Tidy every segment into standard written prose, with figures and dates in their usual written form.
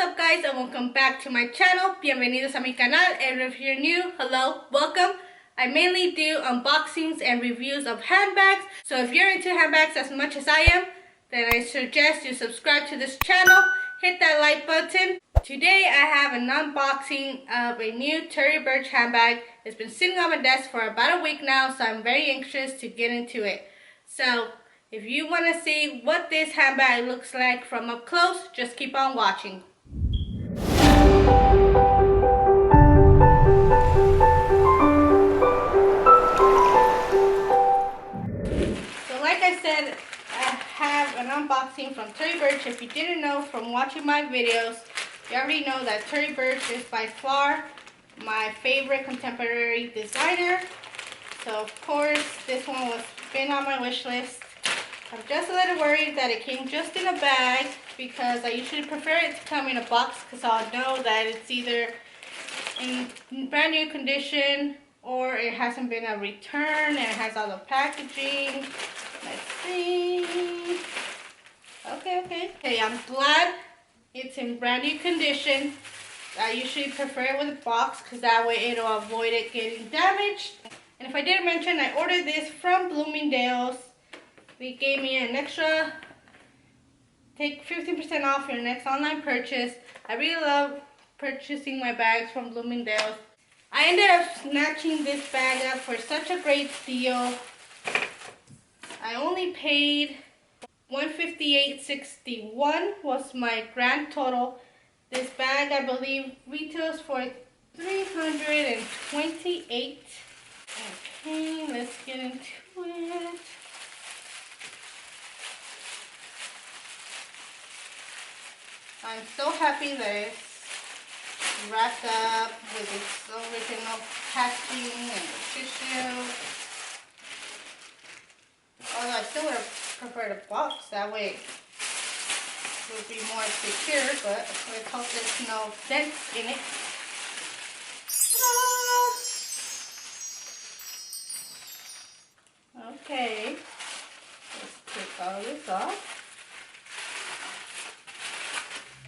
up guys, and welcome back to my channel. Bienvenidos a mi canal, and if you're new, hello, welcome. I mainly do unboxings and reviews of handbags, so if you're into handbags as much as I am, then I suggest you subscribe to this channel, hit that like button. Today I have an unboxing of a new Tory Burch handbag. It's been sitting on my desk for about a week now, so I'm very anxious to get into it. So if you want to see what this handbag looks like from up close, just keep on watching. So like I said, I have an unboxing from Tory Burch. If you didn't know from watching my videos, you already know that Tory Burch is by far my favorite contemporary designer. So of course, this one was been on my wish list. I'm just a little worried that it came just in a bag because I usually prefer it to come in a box because I'll know that it's either in brand new condition or it hasn't been a return and it has all the packaging. Let's see. Okay, I'm glad it's in brand new condition. I usually prefer it with a box because that way it'll avoid it getting damaged. And if I didn't mention, I ordered this from Bloomingdale's. They gave me an extra, take 15% off your next online purchase. I really love purchasing my bags from Bloomingdale's. I ended up snatching this bag up for such a great deal. I only paid $158.61 was my grand total. This bag, I believe, retails for $328. Okay, let's get into it. I'm so happy that it's wrapped up with its original packaging and tissue. Although I still would have preferred a box, that way it would be more secure, but let's hope there's no dents in it. Okay, let's take all this off.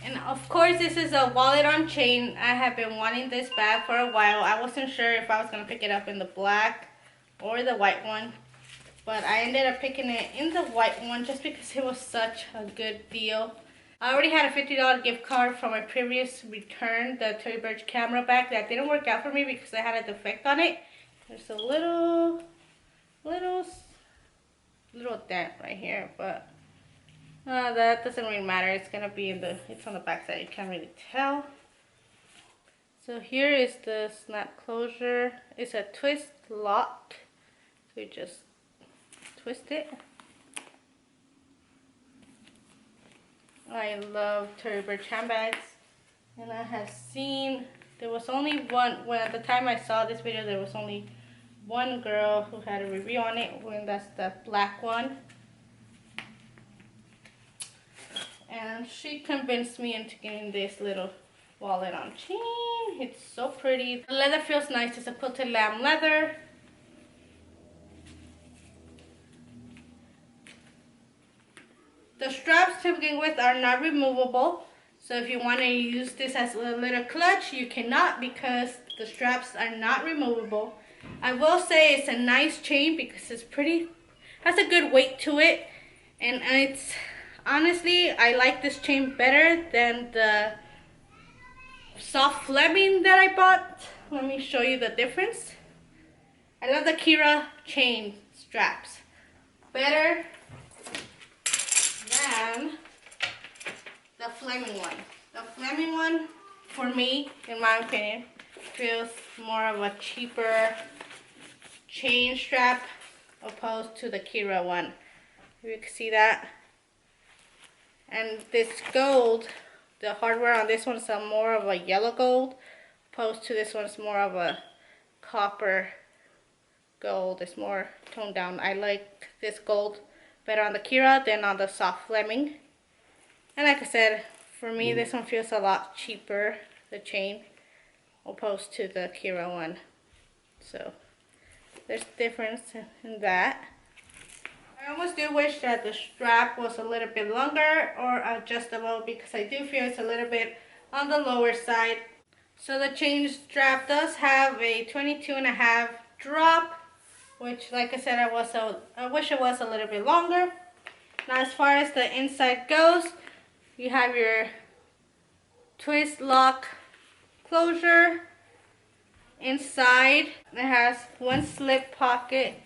And of course, this is a wallet on chain. I have been wanting this bag for a while. I wasn't sure if I was going to pick it up in the black or the white one. But I ended up picking it in the white one just because it was such a good deal. I already had a $50 gift card from my previous return, the Tory Burch camera bag. That didn't work out for me because I had a defect on it. There's a little dent right here, but that doesn't really matter. It's gonna be it's on the back side. You can't really tell. So here is the snap closure. It's a twist lock. So you just twist it. I love Tory Burch handbags, and I have seen there was only one. Well, at the time I saw this video, there was only one girl who had a review on it, and that's the black one. And she convinced me into getting this little wallet on chain. It's so pretty. The leather feels nice. It's a quilted lamb leather. The straps to begin with are not removable. So if you want to use this as a little clutch, you cannot because the straps are not removable. I will say it's a nice chain because it's pretty, has a good weight to it. And it's, honestly, I like this chain better than the soft Fleming that I bought. Let me show you the difference. I love the Kira chain straps better than the Fleming one. The Fleming one, for me, in my opinion, feels more of a cheaper chain strap opposed to the Kira one. You can see that. And this gold, the hardware on this one is more of a yellow gold, opposed to this one is more of a copper gold. It's more toned down. I like this gold better on the Kira than on the soft Fleming. And like I said, for me this one feels a lot cheaper, the chain, opposed to the Kira one. So there's difference in that. I almost do wish that the strap was a little bit longer or adjustable because I do feel it's a little bit on the lower side. So the chain strap does have a 22.5 drop, which, like I said, I wish it was a little bit longer. Now, as far as the inside goes, you have your twist lock closure. Inside, it has one slip pocket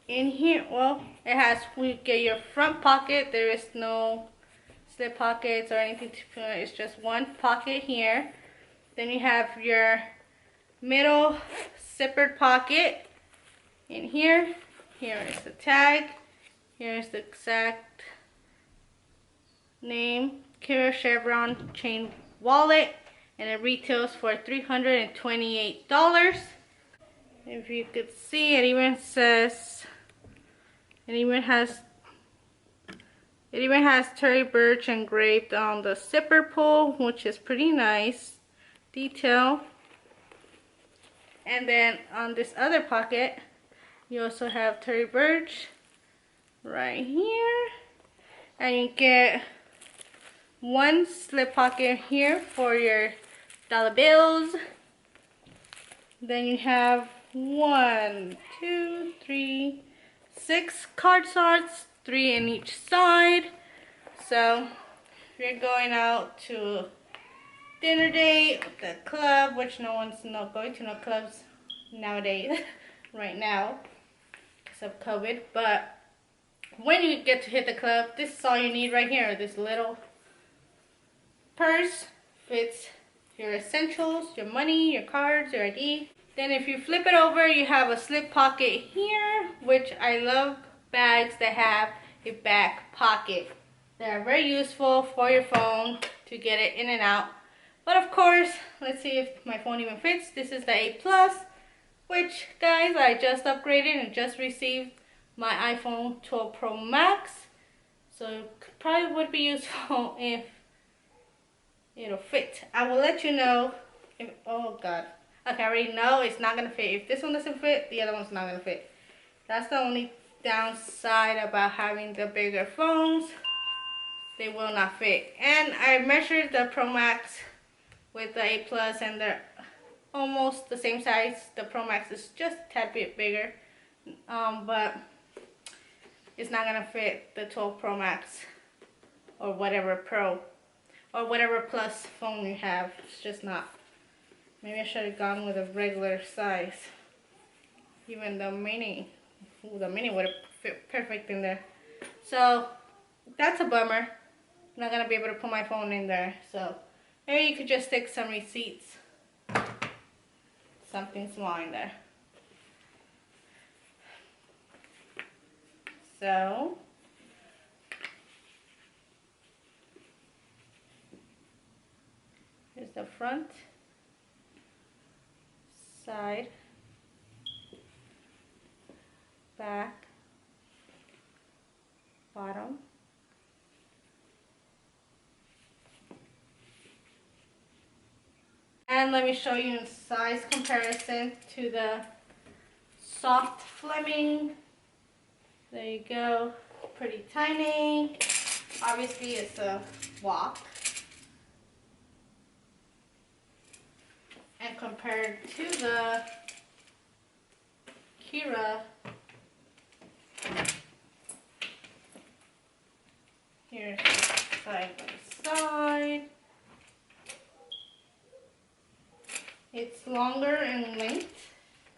in here. Well, it has, we get your front pocket. There is no slip pockets or anything to put. It's just one pocket here. Then you have your middle zippered pocket in here. Here is the tag. Here is the exact name. Kira Chevron chain wallet, and it retails for $328. If you could see, it even says, it even has Tory Burch engraved on the zipper pull, which is pretty nice detail. And then on this other pocket, you also have Tory Burch right here, and you get one slip pocket here for your dollar bills. Then you have 1, 2, 3, 6 card slots, 3 in each side. So if you're going out to dinner date, the club, which no one's not going to no clubs nowadays, right now, because of COVID. But when you get to hit the club, this is all you need right here. This little purse fits your essentials, your money, your cards, your ID. Then if you flip it over, you have a slip pocket here, which I love bags that have a back pocket. They're very useful for your phone to get it in and out. But of course, let's see if my phone even fits. This is the A+, which, guys, I just upgraded and just received my iPhone 12 Pro Max. So it probably would be useful if it'll fit. I will let you know if, oh God. Okay, I already know it's not gonna fit. If this one doesn't fit, the other one's not gonna fit. That's the only downside about having the bigger phones. They will not fit. And I measured the Pro Max with the A+, and they're almost the same size. The Pro Max is just a tad bit bigger, but it's not gonna fit the 12 Pro Max or whatever Pro or whatever Plus phone you have. It's just not. Maybe I should have gone with a regular size. Even the mini, ooh, the mini would have fit perfect in there. So that's a bummer. I'm not gonna be able to put my phone in there. So maybe you could just stick some receipts, something small in there. So here's the front, side, back, bottom, and let me show you in size comparison to the soft Fleming. There you go, pretty tiny. Obviously it's a walk. And compared to the Kira, here's side by side. It's longer in length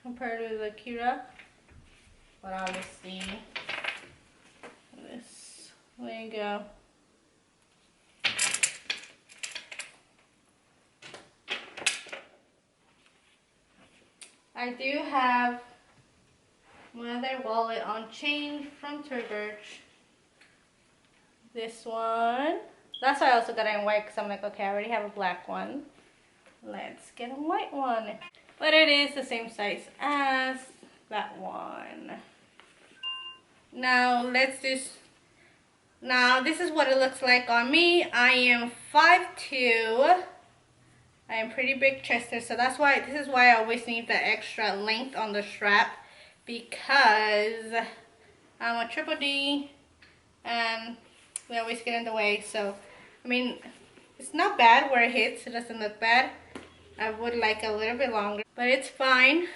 compared to the Kira, but obviously this, there you go. I do have my other wallet on chain from Tory Burch. This one. That's why I also got it in white, because I'm like, okay, I already have a black one. Let's get a white one. But it is the same size as that one. Now let's just, now this is what it looks like on me. I am 5'2". I am pretty big chested, so that's why, this is why I always need the extra length on the strap, because I'm a triple D and they always get in the way. So, I mean, It's not bad where it hits. It doesn't look bad. I would like a little bit longer, but it's fine.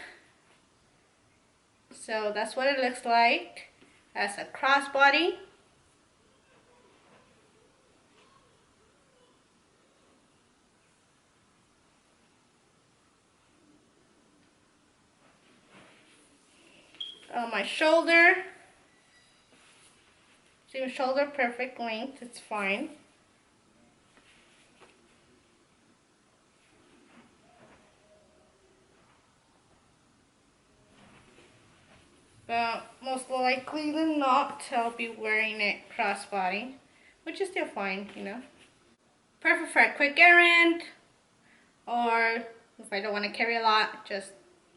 So that's what it looks like as a crossbody. On my shoulder, see my shoulder perfect length, it's fine. But most likely than not, I'll be wearing it crossbody, which is still fine, you know. Perfect for a quick errand, or if I don't want to carry a lot, just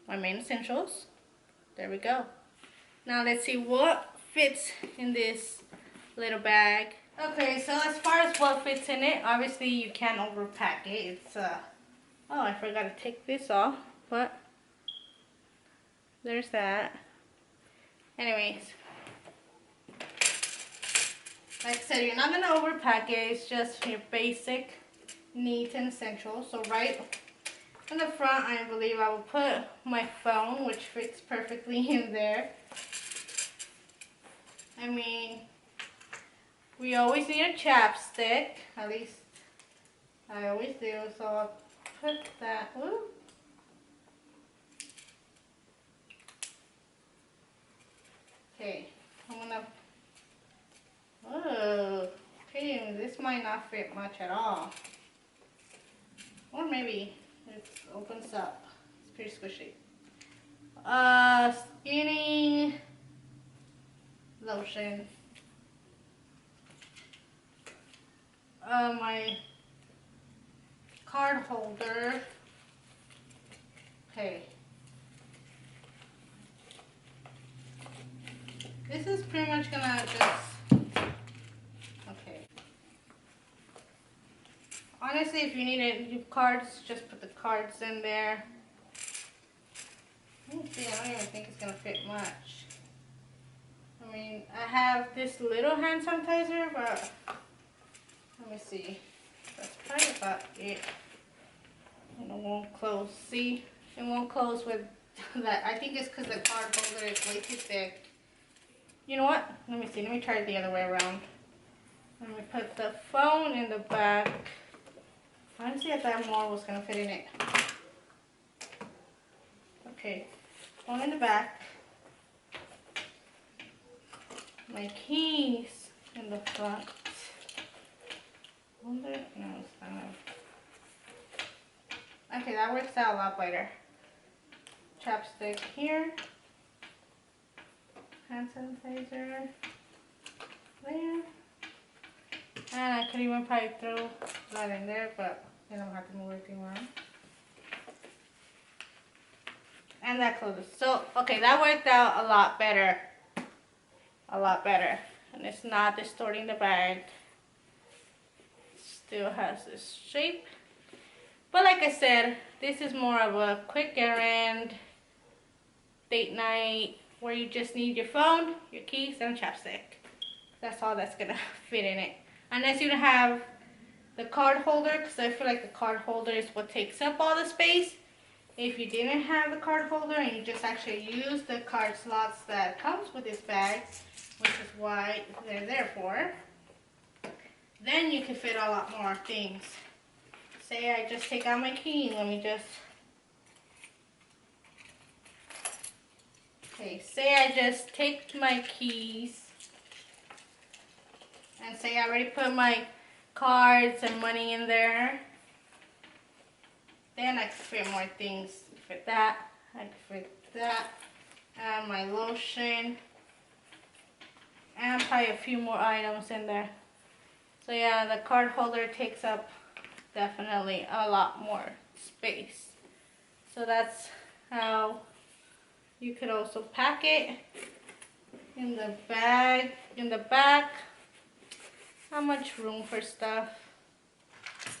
my main essentials. There we go. Now let's see what fits in this little bag. Okay, so as far as what fits in it, obviously you can't overpack it. It's oh, I forgot to take this off, but there's that. Anyways, like I said, you're not gonna overpack it. It's just your basic needs and essentials. So right in the front, I believe I will put my phone, which fits perfectly in there. I mean, we always need a chapstick. At least I always do. So I'll put that. Ooh. Okay, I'm gonna. Oh, okay, this might not fit much at all. Or maybe it opens up. It's pretty squishy. Skinny lotion. My card holder. Okay. This is pretty much gonna just, okay. Honestly, if you need it, cards, just put the cards in there. Let me see, I don't even think it's gonna fit much. I mean, I have this little hand sanitizer, but let me see. That's probably about it. And it won't close. See, it won't close with that. I think it's because the card holder is way too thick. You know what? Let me see. Let me try it the other way around. Let me put the phone in the back. Honestly, I thought more was going to fit in it. Okay. Phone in the back. My keys in the front. Wonder? No, it's not. Okay, that works out a lot better. Chapstick here. Hand sanitizer there. And I could even probably throw that in there, but then I'll have to move everything around. And that closes. So, okay, that worked out a lot better. A lot better. And it's not distorting the bag. Still has this shape. But like I said, this is more of a quick errand, date night, where you just need your phone, your keys, and chapstick. That's all that's gonna fit in it. Unless you don't have the card holder, because I feel like the card holder is what takes up all the space. If you didn't have the card holder and you just actually use the card slots that comes with this bag, which is why they're there for, then you can fit a lot more things. Say I just take out my key. Let me just... Okay, say I just take my keys and say I already put my cards and money in there. Then I can fit more things. Fit that. I can fit that. And my lotion. And probably a few more items in there. So yeah, the card holder takes up definitely a lot more space. So that's how you could also pack it. In the bag, in the back, not much room for stuff.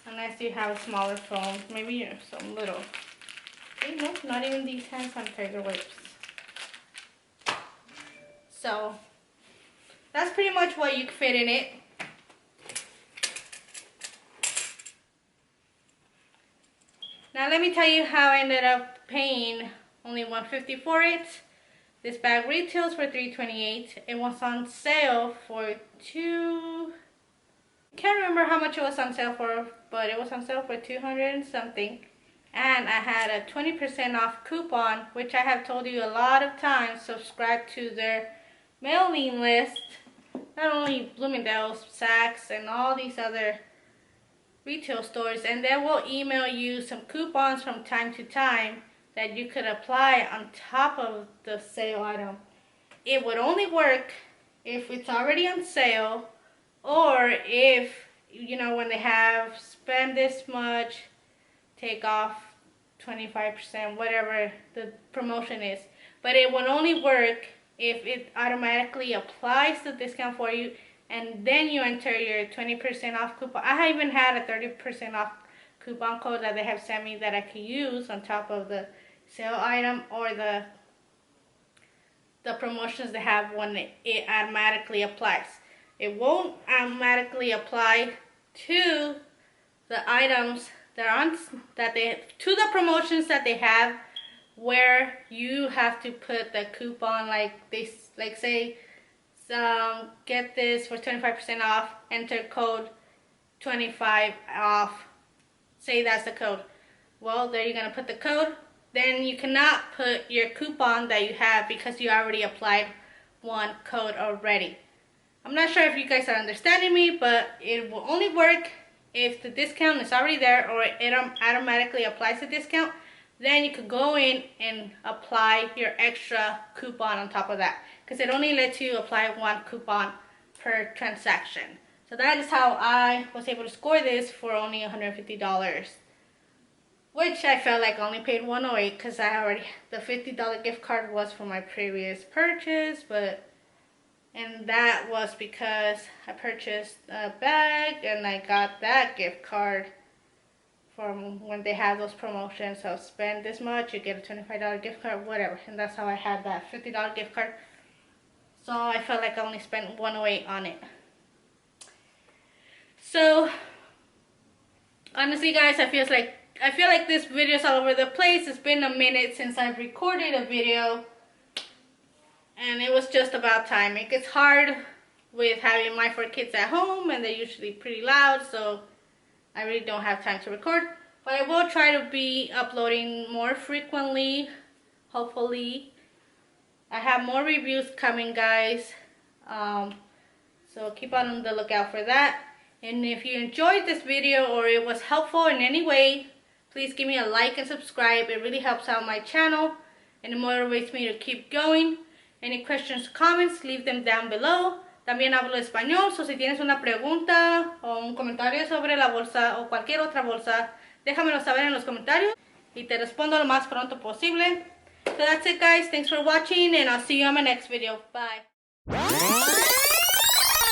Unless you have a smaller phone, maybe some little. Okay, no, not even these hand sanitizer wipes. So that's pretty much what you can fit in it. Now let me tell you how I ended up paying only $150 for it. This bag retails for $328. It was on sale for can't remember how much it was on sale for, but it was on sale for $200 and something. And I had a 20% off coupon, which I have told you a lot of times. Subscribe to their mailing list. Not only Bloomingdale's, Saks, and all these other retail stores, and they will email you some coupons from time to time that you could apply on top of the sale item. It would only work if it's already on sale, or if, you know, when they have spend this much, take off 25%, whatever the promotion is. But it would only work if it automatically applies the discount for you, and then you enter your 20% off coupon. I even had a 30% off coupon code that they have sent me that I can use on top of the sale item, or the promotions they have when it automatically applies. It won't automatically apply to the items that are on, to the promotions that they have, where you have to put the coupon, like say, get this for 25% off, enter code 25 off, say that's the code. Well, there you're gonna put the code. Then you cannot put your coupon that you have because you already applied one code already. I'm not sure if you guys are understanding me, but it will only work if the discount is already there, or it automatically applies the discount. Then you could go in and apply your extra coupon on top of that, because it only lets you apply one coupon per transaction. So that is how I was able to score this for only $150, which I felt like I only paid $108 because the $50 gift card was for my previous purchase, and that was because I purchased a bag and I got that gift card from when they have those promotions. So spend this much, you get a $25 gift card, whatever. And that's how I had that $50 gift card. So I felt like I only spent $108 on it. So honestly, guys, I feel like this video is all over the place. It's been a minute since I've recorded a video, and it was just about time. It gets hard with having my 4 kids at home, and they're usually pretty loud, so I really don't have time to record. But I will try to be uploading more frequently, hopefully. I have more reviews coming, guys, so keep on the lookout for that. And if you enjoyed this video or it was helpful in any way, please give me a like and subscribe. It really helps out my channel and it motivates me to keep going. Any questions, comments, leave them down below. También hablo español, so si tienes una pregunta o un comentario sobre la bolsa o cualquier otra bolsa, déjamelo saber en los comentarios y te respondo lo más pronto posible. So that's it, guys. Thanks for watching, and I'll see you on my next video. Bye.